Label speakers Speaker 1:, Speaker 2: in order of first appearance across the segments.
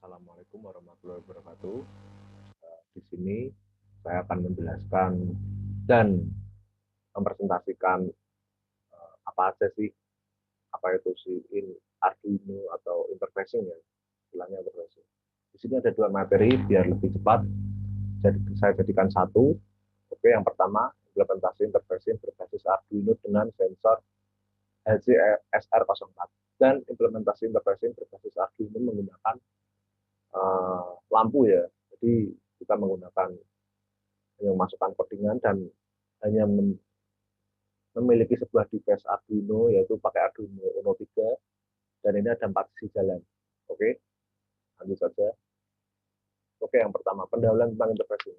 Speaker 1: Assalamualaikum warahmatullahi wabarakatuh. Di sini saya akan menjelaskan dan mempresentasikan apa aja sih, apa itu sih Arduino atau interfacing ya, istilahnya interfacing. Di sini ada dua materi biar lebih cepat. Jadi saya jadikan satu. Oke, yang pertama implementasi interfacing berbasis Arduino dengan sensor HCSR04 dan implementasi interfacing berbasis Arduino menggunakan lampu ya. Jadi kita menggunakan memasukkan codingan dan hanya memiliki sebuah device Arduino, yaitu pakai Arduino Uno 3, dan ini ada 4 sisi jalan. Oke, lanjut saja. Oke, yang pertama, pendahuluan tentang interfacing.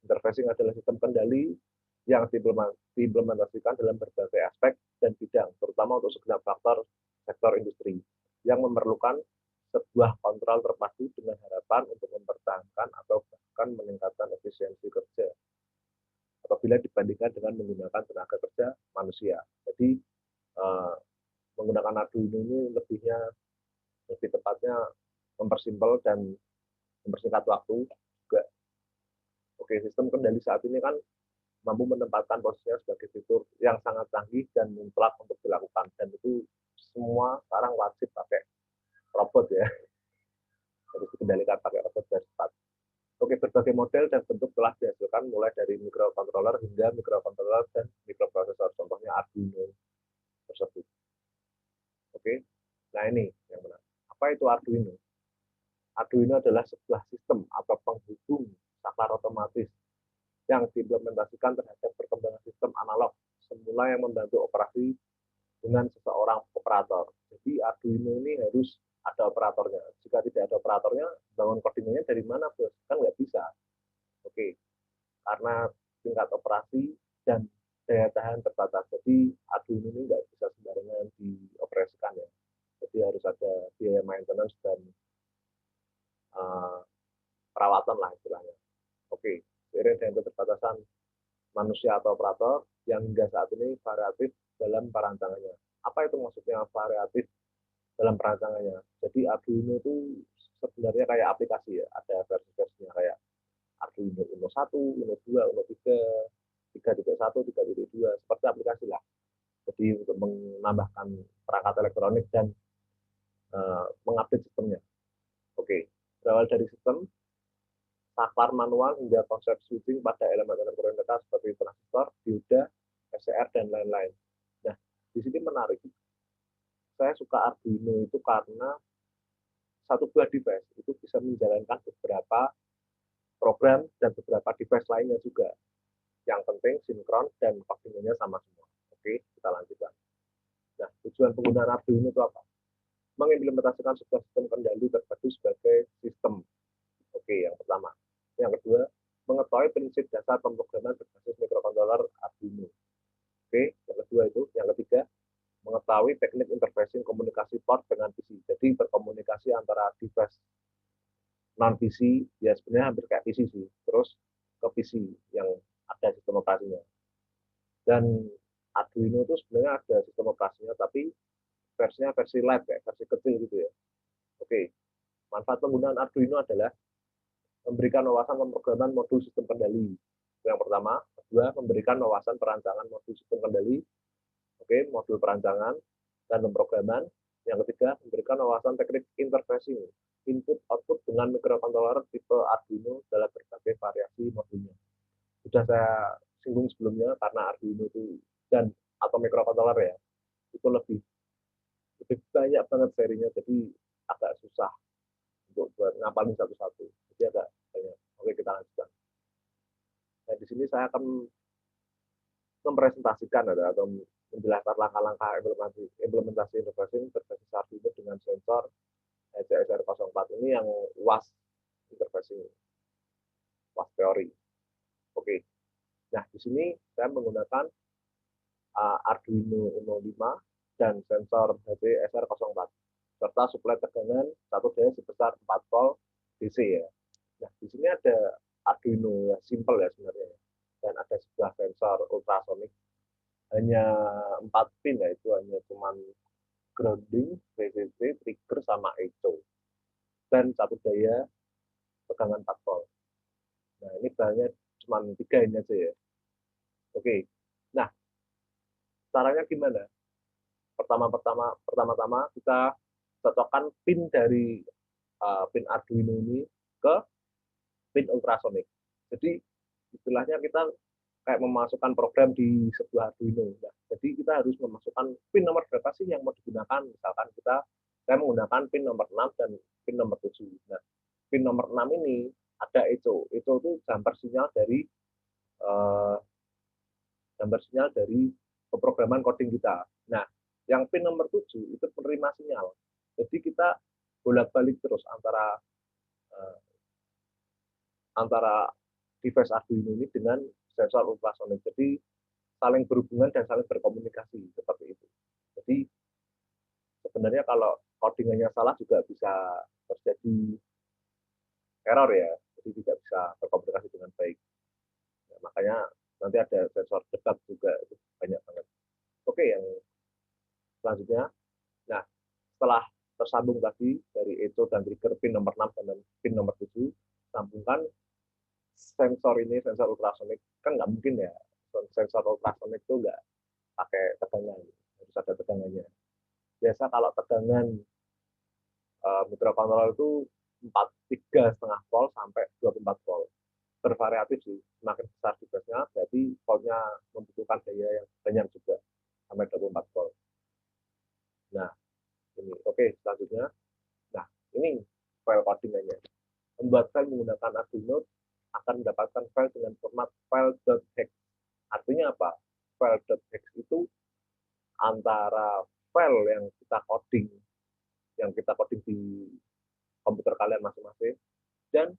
Speaker 1: Interfacing adalah sistem kendali yang diimplementasikan dalam berbagai aspek dan bidang, terutama untuk segenap sektor industri, yang memerlukan sebuah kontrol terpadu dengan harapan untuk mempertahankan atau bahkan meningkatkan efisiensi kerja apabila dibandingkan dengan menggunakan tenaga kerja manusia. Jadi menggunakan Arduino ini lebih tepatnya mempersimpel dan mempersingkat waktu juga. Oke, sistem kendali saat ini kan mampu menempatkan posisinya sebagai fitur yang sangat canggih dan mutlak untuk dilakukan, dan itu semua sekarang wajib pakai robot ya, harus dikendalikan pakai robot dan cepat. Oke, berbagai model dan bentuk telah dihasilkan mulai dari microcontroller hingga microcontroller dan microprosesor, contohnya Arduino tersebut. Oke, nah ini yang benar. Apa itu Arduino? Arduino adalah sebuah sistem atau penghubung saklar otomatis yang diimplementasikan terhadap perkembangan sistem analog semula yang membantu operasi dengan seseorang operator. Jadi Arduino ini harus ada operatornya. Jika tidak ada operatornya, bangun codingannya dari mana, bos? Kan nggak bisa. Oke, karena tingkat operasi dan daya tahan terbatas. Jadi Arduino ini nggak bisa sembarangan dioperasikan ya. Jadi harus ada biaya maintenance dan uh, perawatan lah istilahnya. Oke, seiring dengan keterbatasan manusia atau operator yang hingga saat ini variatif dalam perancangannya. Apa itu maksudnya variatif dalam perancangannya? Jadi Arduino itu sebenarnya kayak aplikasi ya, ada versi-versinya kayak Arduino Uno 1, Uno 2, Uno 3, 3.1, 3.2, seperti aplikasi lah. Jadi untuk menambahkan perangkat elektronik dan mengupdate sistemnya. Oke, berawal dari sistem, saklar manual hingga konsep switching pada elemen elektronika seperti transistor, dioda, SCR, dan lain-lain. Nah, di sini menarik. Saya suka Arduino itu karena satu buah device itu bisa menjalankan beberapa program dan beberapa device lainnya juga. Yang penting sinkron dan codingannya sama semua. Oke, kita lanjutkan. Nah, tujuan penggunaan Arduino itu apa? Mengimplementasikan sebuah sistem kendali terpadu sebagai sistem. Oke, yang pertama. Yang kedua, mengetahui prinsip dasar pemrograman berbasis microcontroller Arduino. Oke, yang kedua itu. Yang ketiga, mengetahui teknik interfacing komunikasi port dengan PC. Jadi berkomunikasi antara device non PC, ya sebenarnya hampir kayak PC sih, terus ke PC yang ada sistem operasinya. Dan Arduino itu sebenarnya ada sistem operasinya, tapi versinya versi light, kayak versi kecil gitu ya. Oke, manfaat penggunaan Arduino adalah memberikan wawasan pemrograman modul sistem kendali. Yang pertama. Kedua, memberikan wawasan perancangan modul sistem kendali. Oke, modul perancangan dan pemrograman. Yang ketiga, memberikan wawasan teknik interfacing, input output dengan microcontroller tipe Arduino dalam berbagai variasi modulnya. Sudah saya singgung sebelumnya karena Arduino itu dan atau microcontroller ya, itu lebih banyak banget serinya, jadi agak susah untuk buat ngapalin satu-satu. Jadi agak banyak. Oke, kita lanjutkan. Nah, di sini saya akan mempresentasikan atau menjelaskan langkah-langkah implementasi interfacing berbasis Arduino dengan sensor HCSR04 ini yang UAS interfacing, UAS teori. Oke. Nah, di sini saya menggunakan Arduino Uno 5 dan sensor HCSR04 serta suplai tegangan 1D sebesar 4 volt DC ya. Nah, di sini ada Arduino ya, simple ya sebenarnya. Dan ada sebuah sensor ultrasonik hanya 4 pin ya, itu hanya cuman grounding, VCC, trigger, sama echo. dan 1 daya tegangan 4 volt. Nah, ini bahannya cuma 3 ini aja ya. Oke. Nah, caranya gimana? Pertama-tama kita cocokkan pin dari pin Arduino ini ke pin ultrasonic. Jadi istilahnya kita kayak memasukkan program di sebuah Arduino. Nah, jadi kita harus memasukkan pin nomor berapa sih yang mau digunakan. Misalkan saya menggunakan pin nomor 6 dan pin nomor 7. Nah, pin nomor 6 ini ada ECO. ECO itu uh, gambar sinyal dari pemrograman coding kita. Nah, yang pin nomor 7 itu penerima sinyal. Jadi kita bolak-balik terus uh, antara device Arduino ini dengan sensor ultrasonic. Jadi saling berhubungan dan saling berkomunikasi seperti itu. Jadi sebenarnya kalau codingannya salah juga bisa terjadi error ya, jadi tidak bisa berkomunikasi dengan baik. Nah, makanya nanti ada sensor dekat juga, itu banyak banget. Oke, yang selanjutnya, nah setelah tersambung tadi dari ECO dan trigger pin nomor 6 dan pin nomor 7, sambungkan sensor ultrasonic, kan nggak mungkin ya, sensor ultrasonic itu nggak pakai tegangan, harus ada tegangannya. Biasa kalau tegangan mikrokontroler itu 3,5 volt sampai 24 volt. Bervariatif sih, semakin besar device-nya, berarti voltnya membutuhkan daya yang banyak juga, sampai 24 volt. Nah, ini oke, selanjutnya. Nah, ini file codingannya. Membuat file menggunakan Arduino akan mendapatkan file dengan format file.hex. Artinya apa? File.hex itu antara file yang kita coding di komputer kalian masing-masing, dan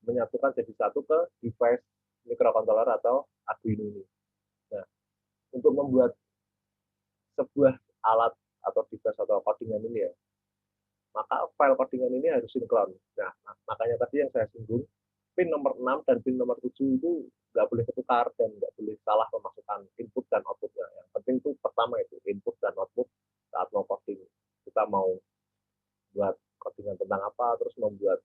Speaker 1: menyatukan jadi satu ke device microcontroller atau Arduino ini. Nah, untuk membuat sebuah alat atau device atau codingan ini ya, maka file codingan ini harus sinkron. Nah, makanya tadi yang saya singgung, pin nomor 6 dan pin nomor 7 itu nggak boleh ketukar dan nggak boleh salah memasukkan input dan outputnya. Yang penting itu pertama itu input dan output saat mau coding. Kita mau buat codingan tentang apa, terus membuat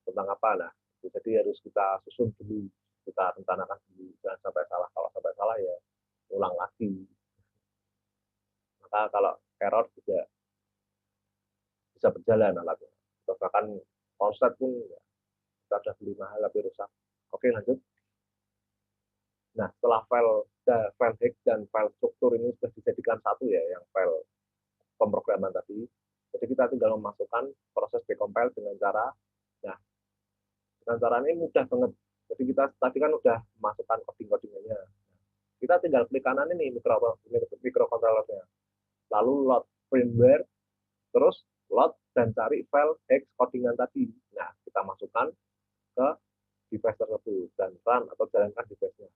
Speaker 1: tentang apa. Nah, jadi harus kita susun dulu, kita rencanakan dulu, jangan sampai salah. Kalau sampai salah ya ulang lagi. Maka kalau error juga bisa berjalan alatnya. Atau bahkan konslet pun ya, kita sudah beli mahal tapi rusak. Oke, lanjut. Nah, setelah file hex dan file struktur ini sudah dijadikan satu ya, yang file pemrograman tadi. Jadi kita tinggal memasukkan proses decompile dengan cara, nah, dengan cara ini mudah banget. Jadi kita tadi kan udah memasukkan coding-codingannya. Kita tinggal klik kanan ini microcontrollernya. Lalu load firmware, terus load dan cari file hex codingan tadi. Nah, kita masukkan ke device tersebut dan run atau jalankan device-nya.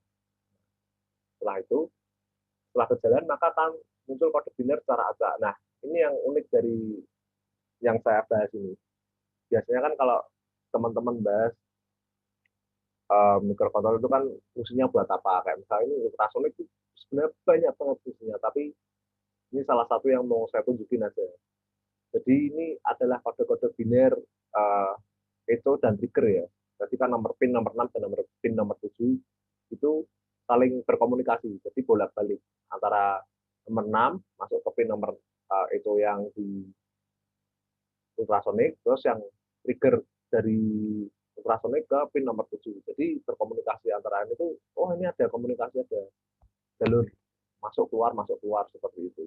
Speaker 1: Setelah berjalan maka akan muncul kode biner secara acak. Nah, ini yang unik dari yang saya bahas ini. Biasanya kan kalau teman-teman bahas microcontroller itu kan fungsinya buat apa? Kayak misalnya ini ultrasonic itu sebenarnya banyak banget fungsinya, tapi ini salah satu yang mau saya tunjukin aja. Jadi ini adalah kode-kode biner ECO dan trigger ya. Jadi kan nomor pin nomor 6 dan nomor pin nomor 7 itu saling berkomunikasi. Jadi bolak-balik antara nomor 6 masuk ke pin nomor ECO yang di ultrasonic, terus yang trigger dari ultrasonic ke pin nomor 7. Jadi berkomunikasi antara ini tuh, oh ini ada komunikasi, ada jalur masuk keluar seperti itu.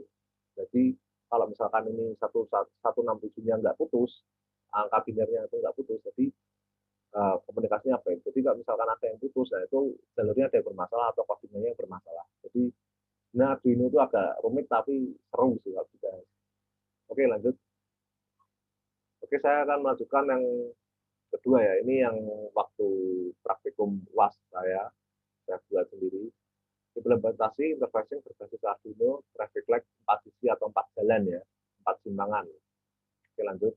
Speaker 1: Jadi kalau misalkan ini 167-nya nggak putus, angka binernya itu nggak putus, jadi komunikasinya baik. Jadi kalau misalkan ada yang putus, nah itu jalurnya ada yang bermasalah atau codingannya yang bermasalah. Jadi nah Arduino itu agak rumit tapi seru sih kalau kita. Oke, lanjut. Oke, saya akan melanjutkan yang kedua ya. Ini yang waktu praktikum UAS saya buat sendiri. Implementasi interfacing berbasis Arduino traffic light 4 sisi atau 4 jalan ya, 4 simpangan. Oke, lanjut.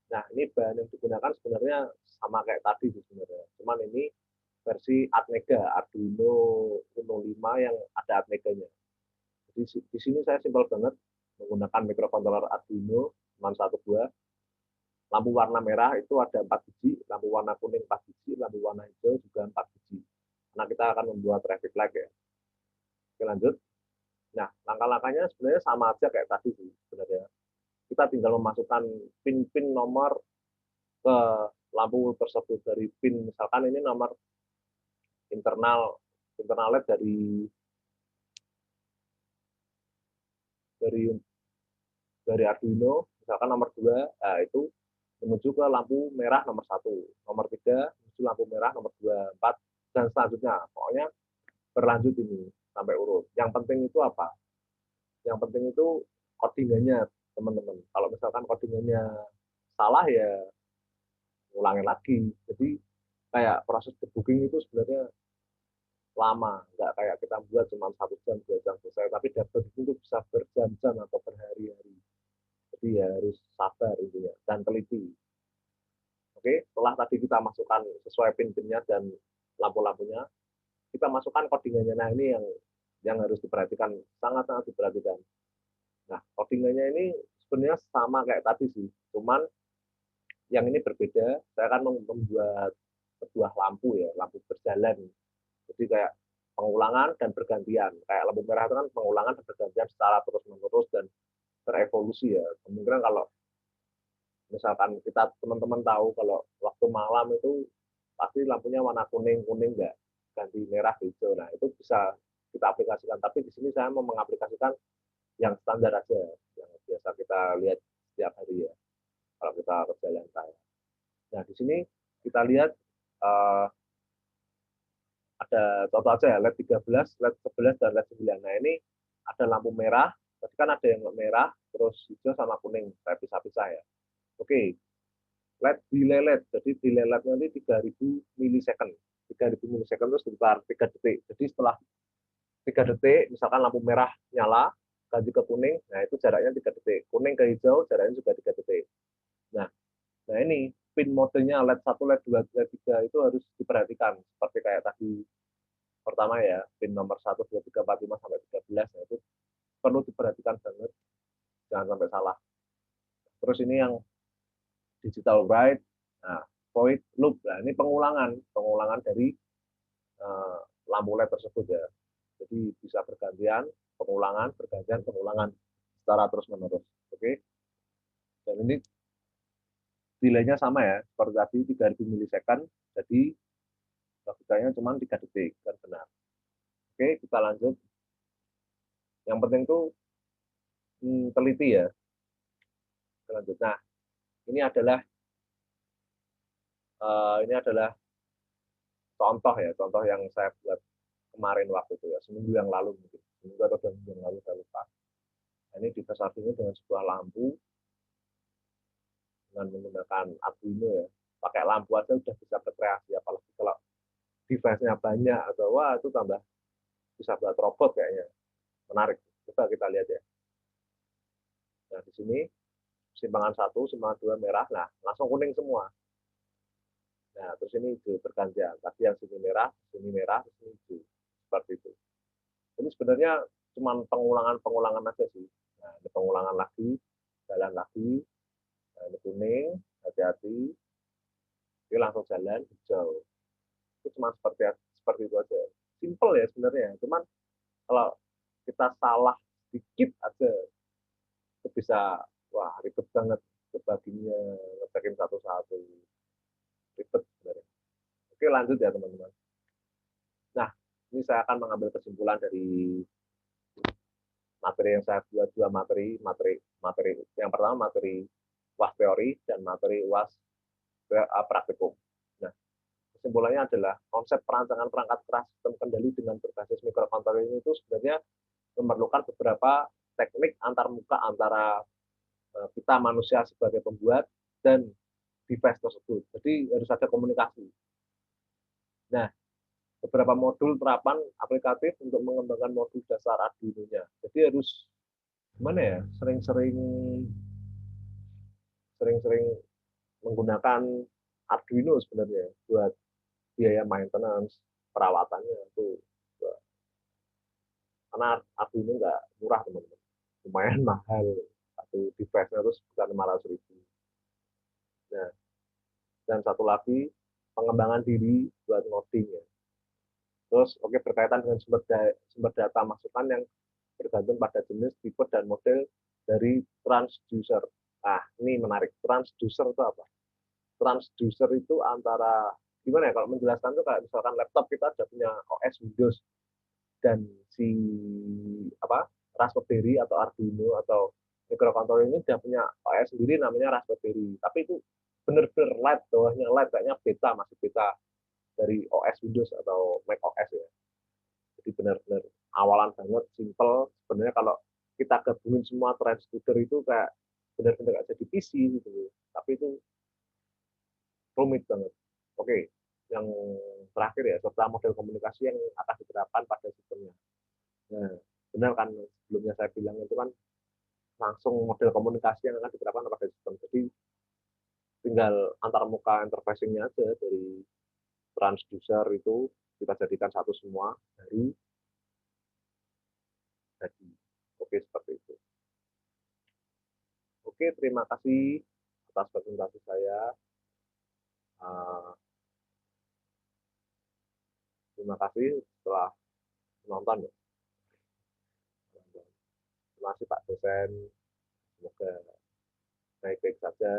Speaker 1: Nah, ini bahan yang digunakan sebenarnya sama kayak tadi sebenarnya. Cuman ini versi Atmega, Arduino Uno 5 yang ada Atmeganya. Jadi di sini saya simpel banget menggunakan microcontroller Arduino cuma satu buah. lampu warna merah itu ada 4 biji, lampu warna kuning 4 biji, lampu warna hijau juga 4 biji. Karena kita akan membuat traffic light ya. Oke, lanjut. Nah, langkah-langkahnya sebenarnya sama aja kayak tadi sih sebenarnya. Kita tinggal memasukkan pin-pin nomor ke lampu tersebut dari pin, misalkan ini nomor internal LED dari dari Arduino, misalkan nomor 2, nah itu menuju ke lampu merah nomor 1, nomor 3 menuju lampu merah nomor 2, 4, dan selanjutnya. Pokoknya berlanjut ini sampai urut. Yang penting itu apa? Yang penting itu codingannya, teman-teman. Kalau misalkan codingannya salah ya ulangi lagi. Jadi kayak proses debugging itu sebenarnya lama, nggak kayak kita buat cuma 1 jam 2 jam selesai, tapi debugging itu bisa berjam-jam atau berhari-hari. Jadi ya harus sabar intinya dan teliti. Oke, setelah tadi kita masukkan sesuai pin-pinnya dan lampu-lampunya, kita masukkan codingannya. Nah ini yang harus diperhatikan, sangat-sangat diperhatikan. Nah, codingannya ini sebenarnya sama kayak tadi sih, cuman yang ini berbeda. Saya akan membuat sebuah lampu ya, lampu berjalan. Jadi kayak pengulangan dan bergantian. Kayak lampu merah itu kan pengulangan dan bergantian secara terus-menerus dan berevolusi ya. Kemungkinan kalau misalkan kita teman-teman tahu kalau waktu malam itu pasti lampunya warna kuning enggak ganti merah hijau. Nah itu bisa kita aplikasikan. Tapi di sini saya mau mengaplikasikan yang standar aja, yang biasa kita lihat setiap hari ya. Kalau kita berjalan raya. Nah di sini kita lihat uh, ada contoh aja ya, LED 13, LED 11, dan LED 9. Nah ini ada lampu merah, tadi kan ada yang merah, terus hijau sama kuning, saya pisah-pisah ya. Oke, LED delay LED, jadi delay LED nanti 3000 milisecond. 3000 milisecond itu sekitar 3 detik. Jadi setelah 3 detik, misalkan lampu merah nyala, ganti ke kuning, nah itu jaraknya 3 detik. Kuning ke hijau, jaraknya juga 3 detik. Nah, nah ini pin modenya LED 1, LED 2, LED 3 itu harus diperhatikan. Seperti kayak tadi pertama ya, pin nomor 1, 2, 3, 4, 5, sampai 13, nah itu perlu diperhatikan banget, jangan sampai salah. Terus ini yang digital write, nah, void loop, nah ini pengulangan dari lampu LED tersebut ya. Jadi bisa bergantian, pengulangan secara terus-menerus. Oke, dan ini delaynya sama ya, seperti tadi 3000 milisecond, jadi logikanya cuma 3 detik, kan benar. Oke, kita lanjut. Yang penting tuh teliti ya. Lanjut. Nah, ini adalah contoh ya, contoh yang saya buat kemarin waktu itu ya, seminggu yang lalu mungkin, seminggu atau 2 minggu yang lalu saya lupa. Nah, ini dites Arduino dengan sebuah lampu dengan menggunakan Arduino ya. Pakai lampu aja udah bisa berkreasi, apalagi kalau device-nya banyak atau wah itu tambah bisa buat robot kayaknya. Menarik. Coba kita lihat ya. Nah, di sini simpangan 1, simpangan 2 merah, nah langsung kuning semua. Nah, terus ini hijau bergantian. Tadi yang sini merah, sini hijau. Seperti itu. Ini sebenarnya cuma pengulangan aja sih. Nah, ini pengulangan lagi, jalan lagi, nah, ini kuning, hati-hati, ini langsung jalan hijau. Itu cuma seperti itu aja. Simple ya sebenarnya. Cuman kalau kita salah sedikit aja, itu bisa, wah ribet banget kebaginya, ngecekin satu-satu. Ribet sebenarnya. Oke, lanjut ya teman-teman. Nah, ini saya akan mengambil kesimpulan dari materi yang saya buat, dua materi yang pertama materi UAS teori dan materi UAS praktikum. Nah, kesimpulannya adalah konsep perancangan perangkat keras sistem kendali dengan berbasis mikrokontroller ini itu sebenarnya memerlukan beberapa teknik antar muka antara kita manusia sebagai pembuat dan device tersebut. Jadi harus ada komunikasi. Nah, beberapa modul terapan aplikatif untuk mengembangkan modul dasar Arduino-nya. Jadi harus gimana ya, sering-sering menggunakan Arduino sebenarnya buat biaya maintenance, perawatannya itu. Karena Arduino nggak murah teman-teman, lumayan mahal. Satu device-nya itu sekitar 500.000. Nah, dan satu lagi pengembangan diri buat ngoding ya. Terus oke berkaitan dengan sumber data masukan yang bergantung pada jenis, tipe, dan model dari transducer. Nah, ini menarik. Transducer itu apa? Transducer itu antara, gimana ya, kalau menjelaskan itu kayak misalkan laptop kita ada punya OS Windows, dan si apa Raspberry atau Arduino atau microcontroller ini udah punya OS sendiri namanya Raspberry. Tapi itu benar-benar light, bawahnya light, kayaknya beta, masih beta dari OS Windows atau Mac OS ya. Jadi benar-benar awalan banget, simple. Sebenarnya kalau kita gabungin semua transducer itu kayak benar-benar kayak jadi PC gitu. Tapi itu rumit banget. Oke, yang terakhir ya, serta model komunikasi yang akan diterapkan pada sistemnya. Nah, benar kan sebelumnya saya bilang itu kan langsung model komunikasi yang akan diterapkan pada sistem. Jadi tinggal antar muka interfacing-nya aja dari transducer itu kita jadikan satu semua dari jadi. Oke, seperti itu. Oke, terima kasih atas presentasi saya. Uh, terima kasih setelah menonton ya. Terima kasih Pak dosen. Semoga baik-baik saja.